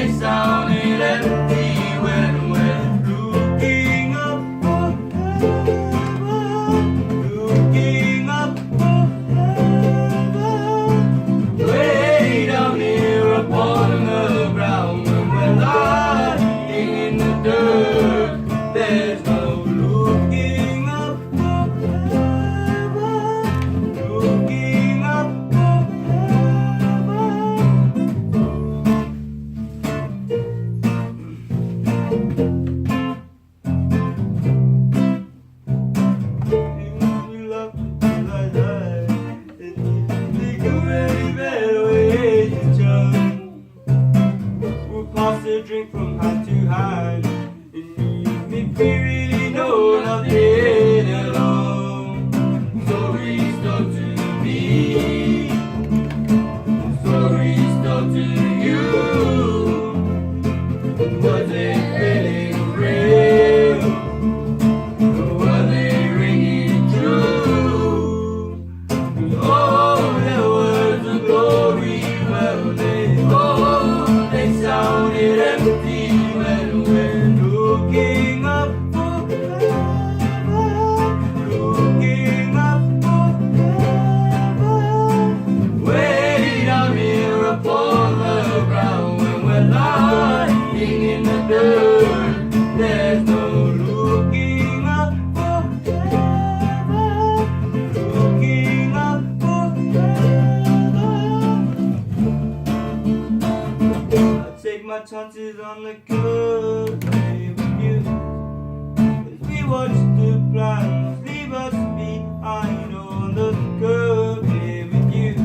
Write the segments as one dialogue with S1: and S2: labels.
S1: they sounded empty when we're looking up for heaven, looking up for heaven. Way down here upon the ground when we're lying in the dirt, there's no looking up for heaven, looking up for heaven. You love me like that, and you think of any better way to jump. We'll pass a drink from hand to hand, and you make me really know nothing alone. Stories told to me, stories told to you. Was it really real? Or were they ringing true? Oh, there was a glory, well they sounded empty when we're looking up for heaven, looking up for heaven. Way down here upon the ground when we're lying in the dirt, there's no looking up for heaven, looking up for heaven. I take my chances on the good day with you. As we watch the plans leave us behind on the good day with you.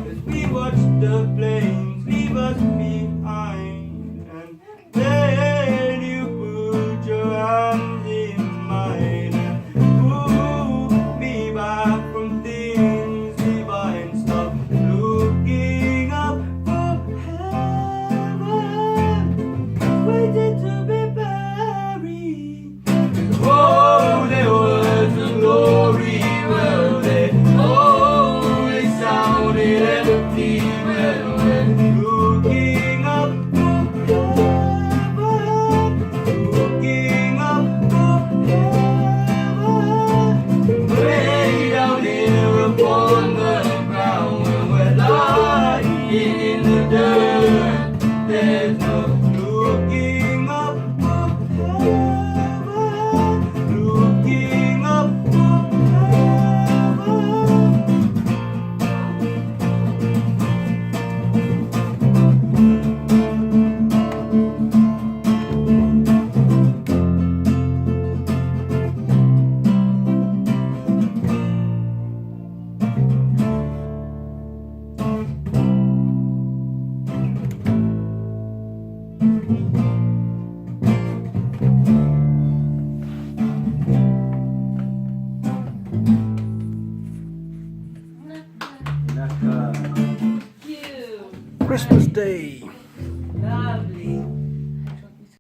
S1: As we watch the flames leave us behind, and then you put your hands in mine and pull me back from things divine. Stop looking up for heaven, waiting to be buried. Oh, there was a glory, well they sounded empty when we're looking up for heaven, looking up for heaven. Way down here upon the ground when we're lying in the dirt, there's no looking up for heaven, looking up for heaven.
S2: Christmas Day.